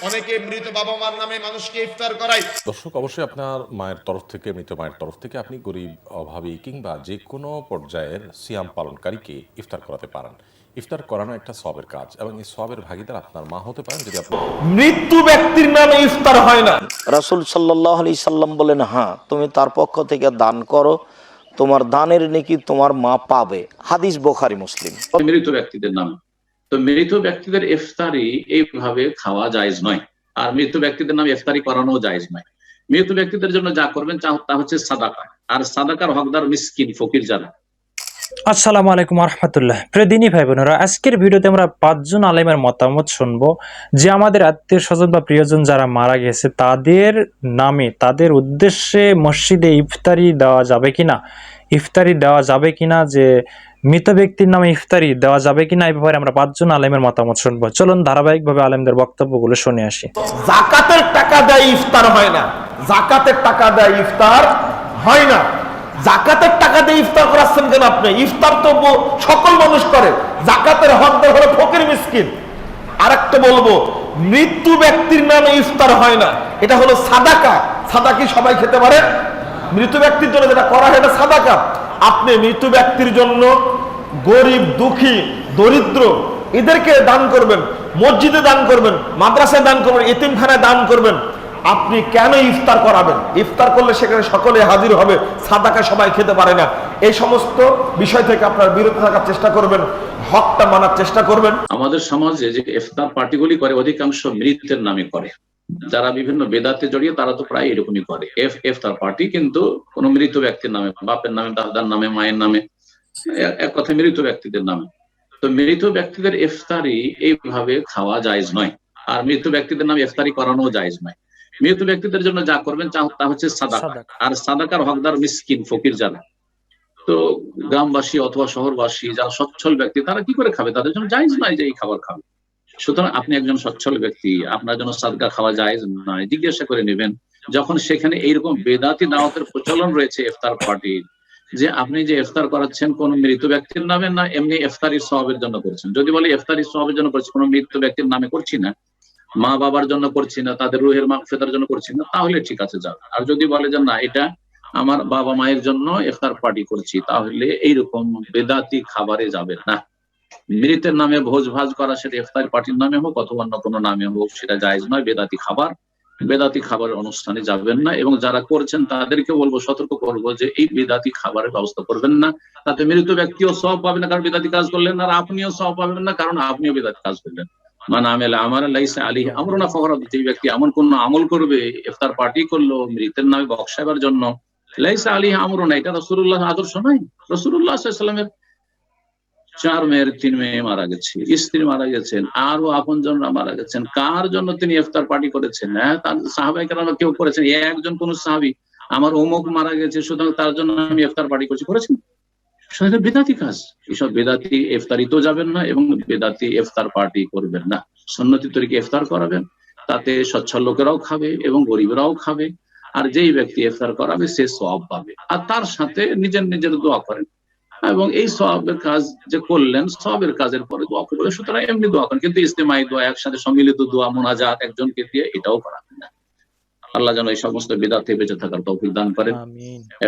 অনেকে মৃত বাবা মার নামে মানুষকে ইফতার করায়। দর্শক, অবশ্যই আপনার মায়ের তরফ থেকে, মৃত মায়ের তরফ থেকে আপনি গরিব, অভাবী কিংবা যে কোনো পর্যায়ের সিয়াম পালনকারীকে ইফতার করাতে পারেন। ইফতার করানো একটা সওয়াবের কাজ এবং এই সওয়াবের ভাগীদার আপনার মা হতে পারেন যদি আপনি। মৃত্যু ব্যক্তির নামে ইফতার হয় না। রাসূল সাল্লাল্লাহু আলাইহি সাল্লাম বলেন, হ্যাঁ, তুমি তার পক্ষ থেকে দান করো, তোমার দানের নেকি তোমার মা পাবে। হাদিস বুখারী মুসলিম। মৃত ব্যক্তিদের নাম, তো মৃত ব্যক্তিদের ইফতারি এইভাবে খাওয়া জায়েজ নয়, আর মৃত ব্যক্তিদের নামে ইফতারি করানো জায়েজ নয়। মৃত ব্যক্তিদের জন্য যা করবেন তা হচ্ছে সাদাকা, আর সাদাকার হকদার মিসকিন, ফকির যারা। আসসালামু আলাইকুম রাহমাতুল্লাহ। প্রিয় দিনী ভাই বোনেরা, আজকের ভিডিওতে আমরা 5 জন আলেমের মতামত শুনবো যে আমাদের আত্মীয় স্বজন বা প্রিয়জন যারা মারা গেছে তাদের নামে, তাদের উদ্দেশ্যে মসজিদে ইফতারি দেওয়া যাবে কিনা, যে মৃত ব্যক্তির নামে ইফতারি দেওয়া যাবে কিনা, এই ব্যাপারে আমরা 5 জন আলেমের মতামত শুনবো। চলুন ধারাবাহিকভাবে আলেমদের বক্তব্যগুলো শুনে আসি। যাকাতের টাকা দেয় ইফতার হয় না, যাকাতের টাকা দেয় ইফতার হয় না। যাকাতের টাকা দিয়ে ইফতার করাচ্ছেন কেন আপনি? ইফতার তো সকল মানুষ করে, যাকাতের হকদার হলো ফকির মিসকিন। আরেকটা বলবো, মৃত্যু ব্যক্তির নামে ইফতার হয় না, এটা হলো সাদাকা। সাদা কি সবাই খেতে পারে? মৃত ব্যক্তির জন্য যেটা করা হয় এটা সাদাকা। আপনি মৃত ব্যক্তির জন্য গরিব, দুঃখী, দরিদ্র এদেরকে দান করবেন, মসজিদে দান করবেন, মাদ্রাসায় দান করবেন, এতিমখানায় দান করবেন। আপনি কেন ইফতার করাবেন? ইফতার করলে সেখানে সকলে হাজির হবে, সাদাকা সবাই খেতে পারে না। এই সমস্ত বিষয় থেকে আপনারা বিরত থাকার চেষ্টা করবেন, হকটা মানার চেষ্টা করবেন। আমাদের সমাজে যে ইফতার পার্টিগুলি করে অধিকাংশ মৃতের নামে করে, যারা বিভিন্ন বেদাতে জড়িয়ে তারা তো প্রায় এরকমই করে ইফতার পার্টি, কিন্তু কোন মৃত ব্যক্তির নামে, বাপের নামে, দাদার নামে, মায়ের নামে, এক কথা মৃত ব্যক্তিদের নামে। তো মৃত ব্যক্তিদের ইফতারি এইভাবে খাওয়া জায়েজ নয়, আর মৃত ব্যক্তিদের নামে ইফতারি করানো জায়েজ নয়। মৃত ব্যক্তিদের জন্য যা করবেন তা হচ্ছে সাদাকা, আর সাদাকার হকদার মিসকিন, ফকির যারা। তো গ্রামবাসী অথবা শহরবাসী যারা সচ্ছল ব্যক্তি তারা কি করে খাবে? তাদের জন্য জায়েজ নয় যে এই খাবার খাবে। সুতরাং আপনি একজন সচ্ছল ব্যক্তি, আপনার জন্য সাদকা খাওয়া জায়েজ নয়, জিজ্ঞাসা করে নেবেন। যখন সেখানে এইরকম বেদাতি দাওয়াতের প্রচলন রয়েছে ইফতার পার্টির, যে আপনি যে ইফতার করাচ্ছেন কোন মৃত ব্যক্তির নামে না এমনি ইফতারির সওয়াবের জন্য করছেন। যদি বলে ইফতারির সওয়াবের জন্য করছি, কোন মৃত ব্যক্তির নামে করছি না, মা বাবার জন্য করছি না, তাদের রুহের মাগফিরাতের জন্য করছি না, তাহলে ঠিক আছে, যাবে। আর যদি বলে যে না, এটা আমার বাবা মায়ের জন্য ইফতার পার্টি করছি, তাহলে এইরকম বেদাতি খাবারে যাবে না। মৃতের নামে ভোজ ভাজ করা, সেটা ইফতার পার্টির নামে হোক অথবা অন্য কোনো নামে হোক, সেটা জায়েজ নয়। বেদাতি খাবারের অনুষ্ঠানে যাবেন না। এবং যারা করছেন তাদেরকে বলবো, সতর্ক করবো যে এই বেদাতি খাবারের ব্যবস্থা করবেন না। তাতে মৃত ব্যক্তিও সওয়াব পাবেন না কারণ বেদাতি কাজ করলেন, আর আপনিও সওয়াব পাবেন না কারণ আপনিও বেদাতি কাজ করলেন। মান আমিলা আমালান লাইসা আলাইহি আমরুনা ফাহুয়া রাদ্দ। যে ব্যক্তি এমন কোন আমল করবে, ইফতার পার্টি করলো মৃতের নামে বক্সাবার জন্য, লাইসা আলাইহি আমরুনা, এটা রাসূলুল্লাহর আদর্শ নয়। রাসূলুল্লাহ সাল্লাল্লাহু আলাইহি ওয়াসাল্লামের 4 মেয়ের 3 মেয়ে মারা গেছে, স্ত্রী মারা গেছেন, আরো আপনজনরা মারা গেছেন, কার জন্য তিনি ইফতার পার্টি করেছেন? হ্যাঁ, তার সাহাবায়ে কেরাম কেউ করেছেন? একজন কোন সাহাবী আমার অমুক মারা গেছে সুতরাং তার জন্য আমি ইফতার পার্টি করেছেন? সেটা বেদাতি কাজ। এসব বেদাতি ইফতারি তো যাবেন না এবং বেদাতি ইফতার পার্টি করবেন না। সুন্নতি তরিকে ইফতার করাবেন, তাতে সচ্ছল লোকেরাও খাবে এবং গরিবরাও খাবে, আর যেই ব্যক্তি ইফতার করাবে সে সওয়াব পাবে। আর তার সাথে নিজের দোয়া করেন, এবং এই সওয়াবের কাজ যে করলেন, সওয়াবের কাজের পরে দোয়া করবেন। সুতরাং এমনি দোয়া করেন, কিন্তু ইজতিমাই দোয়া, একসাথে সম্মিলিত দোয়া, মুনাজাত একজনকে দিয়ে, এটাও করাবেন না। আল্লাহ যেন এই সমস্ত বিদআত থেকে বেঁচে থাকার তৌফিক দান করেন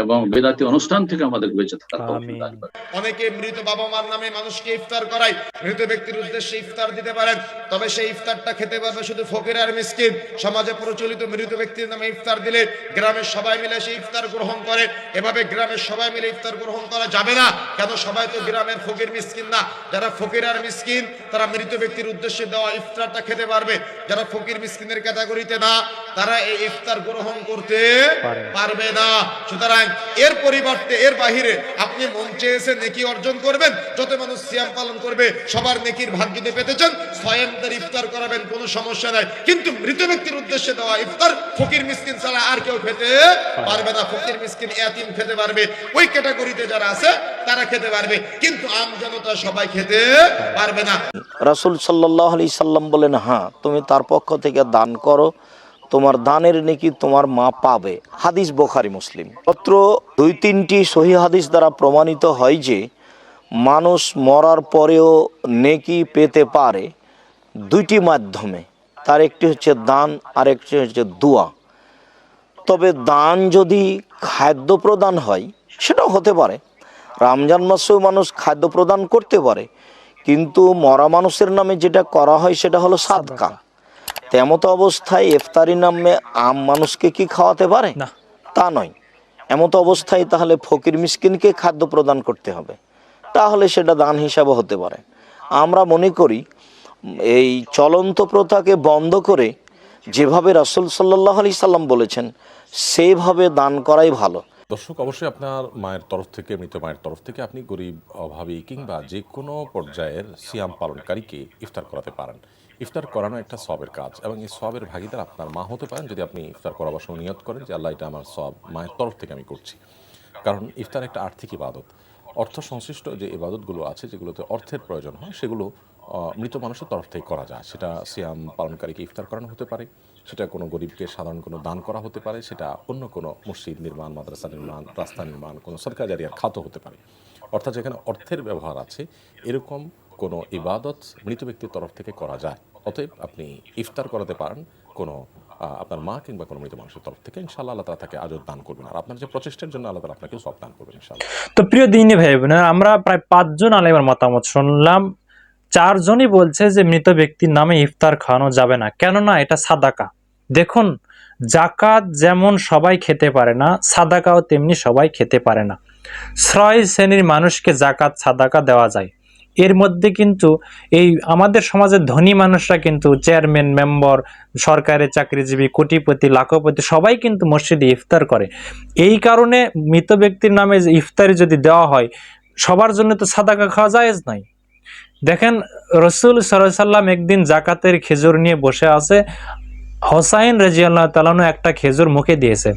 এবং বিদআতি অনুষ্ঠান থেকে আমাদের বেঁচে থাকার তৌফিক দান করেন। অনেকে মৃত বাবা মার নামে মানুষকে ইফতার করায়, মৃত ব্যক্তির উদ্দেশ্যে ইফতার দিতে পারেন, তবে সেই ইফতারটা খেতে পারবে শুধু ফকির আর মিসকিন। সমাজে প্রচলিত মৃত ব্যক্তির নামে ইফতার দিলে গ্রামের সবাই মিলে সেই ইফতার গ্রহণ করে, এভাবে গ্রামের সবাই মিলে ইফতার গ্রহণ করা যাবে না। কেন? সবাই তো গ্রামের ফকির মিসকিন না। যারা ফকির আর মিসকিন তারা মৃত ব্যক্তির উদ্দেশ্যে দেওয়া ইফতারটা খেতে পারবে। যারা ফকির মিসকিনের ক্যাটাগরিতে না, তারা এই ইফতার গ্রহণ করতে পারবে না। সুতরাং এর পরিবর্তে, এর বাহিরে আপনি মন চেয়েছে নেকি অর্জন করবেন, যত মানুষ সিয়াম পালন করবে সবার নেকির ভাগ যদি পেতে চান, স্বয়ংদের ইফতার করাবেন, কোনো সমস্যা নাই। কিন্তু মৃত ব্যক্তির উদ্দেশ্যে দেওয়া ইফতার ফকির মিসকিন ছাড়া আর কেউ খেতে পারবে না। ফকির মিসকিন এতিম খেতে পারবে, ওই ক্যাটাগরিতে যারা আছে তারা খেতে পারবে, কিন্তু আম জনতা সবাই খেতে পারবে না। রাসূল সাল্লাল্লাহু আলাইহি সাল্লাম বলেন, হ্যাঁ, তুমি তার পক্ষ থেকে দান করো, তোমার দানের নেকি তোমার মা পাবে। হাদিস বুখারী মুসলিম। মাত্র 2-3টি সহিহ হাদিস দ্বারা প্রমাণিত হয় যে মানুষ মরার পরেও নেকি পেতে পারে 2টি মাধ্যমে। তার একটি হচ্ছে দান আর একটি হচ্ছে দোয়া। তবে দান যদি খাদ্য প্রদান হয় সেটাও হতে পারে, রমজান মাসেও মানুষ খাদ্য প্রদান করতে পারে, কিন্তু মরা মানুষের নামে যেটা করা হয় সেটা হলো সাদকা। তেমত অবস্থায় ইফতারি নামে আম মানুষকে কি খাওয়াতে পারে? না। তা নয়। এমত অবস্থায় তাহলে ফকির মিসকিনকে খাদ্য প্রদান করতে হবে, তাহলে সেটা দান হিসাবে হতে পারে। আমরা মনে করি এই চলন্ত প্রথাকে বন্ধ করে যেভাবে রাসূল সাল্লাল্লাহু আলাইহি সাল্লাম বলেছেন সেইভাবে দান করাই ভালো। দর্শক, অবশ্যই আপনার মায়ের তরফ থেকে, মৃত মায়ের তরফ থেকে আপনি গরিব, অভাবী কিংবা যে কোনো পর্যায়ের সিয়াম পালনকারীকে ইফতার করাতে পারেন। ইফতার করানো একটা সবের কাজ এবং এই সবের ভাগিদার আপনার মা হতে পারেন যদি আপনি ইফতার করাবার সময় নিয়ত করেন যে আল্লাহ, এটা আমার সব মায়ের তরফ থেকে আমি করছি। কারণ ইফতার একটা আর্থিক ইবাদত। অর্থ সংশ্লিষ্ট যে ইবাদতগুলো আছে, যেগুলোতে অর্থের প্রয়োজন হয়, সেগুলো মৃত মানুষের তরফ থেকে করা যায়। সেটা সিয়াম পালনকারীকে ইফতার করানো হতে পারে, সেটা কোনো গরিবকে সাধারণ কোনো দান করা হতে পারে, সেটা অন্য কোনো মসজিদ নির্মাণ, মাদ্রাসা নির্মাণ, রাস্তা নির্মাণ, কোনো সরকার জারিয়ার খাতও হতে পারে। অর্থাৎ যেখানে অর্থের ব্যবহার আছে এরকম কোনো ইবাদত মৃত ব্যক্তির তরফ থেকে করা যায়। অতএব আপনি ইফতার করাতে পারেন কোনো আপনার মা কিংবা কোনো মৃত মানুষের তরফ থেকে। ইনশাআল্লাহ আল্লাহ তাআলা তাকে আজর দান করবেন, আর আপনার যে প্রচেষ্টার জন্য আল্লাহ তাআলা আপনাকে সব দান করবেন ইনশাআল্লাহ। তো প্রিয় দিনী ভাই বোনেরা, আমরা প্রায় 5 জন আলেমের মতামত শুনলাম। 4 জনই বলছে যে মৃত ব্যক্তির নামে ইফতার খাওয়ানো যাবে না, কেননা এটা সাদাকা। দেখুন, জাকাত যেমন সবাই খেতে পারে না, সাদাকাও তেমনি সবাই খেতে পারে না। 6 শ্রেণীর মানুষকে জাকাত সাদাকা দেওয়া যায়। এর মধ্যে কিন্তু এই আমাদের সমাজের ধনী মানুষরা কিন্তু চেয়ারম্যান, মেম্বার, সরকারি চাকরিজীবী, কোটিপতি, লাখপতি সবাই কিন্তু মসজিদে ইফতার করে। এই কারণে মৃত ব্যক্তির নামে ইফতারি যদি দেওয়া হয়, সবার জন্য তো সাদাকা খাওয়া জায়েজ নাই। দেখেন, রাসূল সাল্লাল্লাহু আলাইহি সাল্লাম একদিন জাকাতের খেজুর নিয়ে বসে আছে। হোসাইন রাদিয়াল্লাহু তাআলা আনহু একটা খেজুর মুখে দিয়েছে।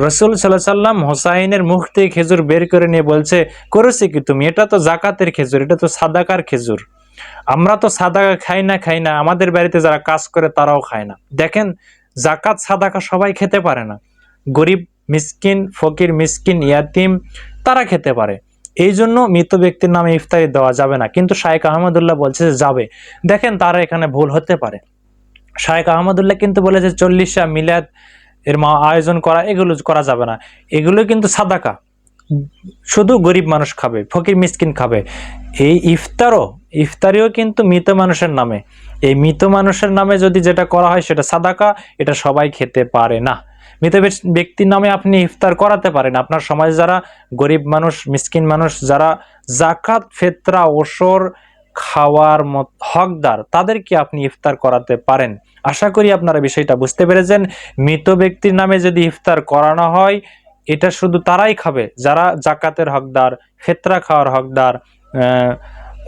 রাসূল সাল্লাল্লাহু আলাইহি সাল্লাম হোসাইনের মুখ থেকে খেজুর বের করে নিয়ে বলছে, করেছে কি তুমি? এটা তো জাকাতের খেজুর, এটা তো সাদাকার খেজুর। আমরা তো সাদাকা খাই না, আমাদের বাড়িতে যারা কাজ করে তারাও খায় না। দেখেন, জাকাত সাদাকা সবাই খেতে পারে না। গরিব মিসকিন, ফকির মিসকিন, ইয়াতিম তারা খেতে পারে। এই জন্য মৃত ব্যক্তির নামে ইফতারি দেওয়া যাবে না, কিন্তু শাইখ আহমদুল্লাহ বলছে যে যাবে। দেখেন, তারা এখানে ভুল হতে পারে। শাইখ আহমদুল্লাহ কিন্তু বলেছে 40টা মিলাদ এর আয়োজন করা, এগুলো করা যাবে না। এগুলো কিন্তু সাদাকা, শুধু গরিব মানুষ খাবে, ফকির মিসকিন খাবে। এই ইফতারিও কিন্তু মৃত মানুষের নামে। এই মৃত মানুষের নামে যদি যেটা করা হয় সেটা সাদাকা, এটা সবাই খেতে পারে না। মৃত ব্যক্তির নামে আপনি ইফতার করাতে পারেন। আপনার সমাজে যারা গরিব মানুষ, মিসকিন মানুষ, যারা জাকাত, ফিতরা, ওসর খাওয়ার হকদার, তাদেরকে আপনি ইফতার করাতে পারেন। আশা করি আপনারা বিষয়টা বুঝতে পেরেছেন। মৃত ব্যক্তির নামে যদি ইফতার করানো হয়, এটা শুধু তারাই খাবে যারা জাকাতের হকদার, ফিতরা খাওয়ার হকদার,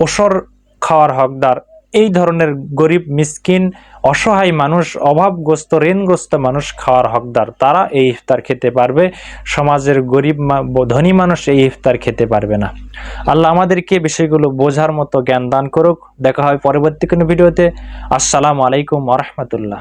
ওসর খাওয়ার হকদার। এই ধরনের গরিব, মিসকিন, অসহায় মানুষ, অভাবগ্রস্ত, ঋণগ্রস্ত মানুষ খাওয়ার হকদার, তারা এই ইফতার খেতে পারবে। সমাজের গরিব, ধনী মানুষ এই ইফতার খেতে পারবে না। আল্লাহ আমাদেরকে বিষয়গুলো বোঝার মতো জ্ঞান দান করুক। দেখা হয় পরবর্তী কোনো ভিডিওতে। আসসালামু আলাইকুম ওয়া রাহমাতুল্লাহ।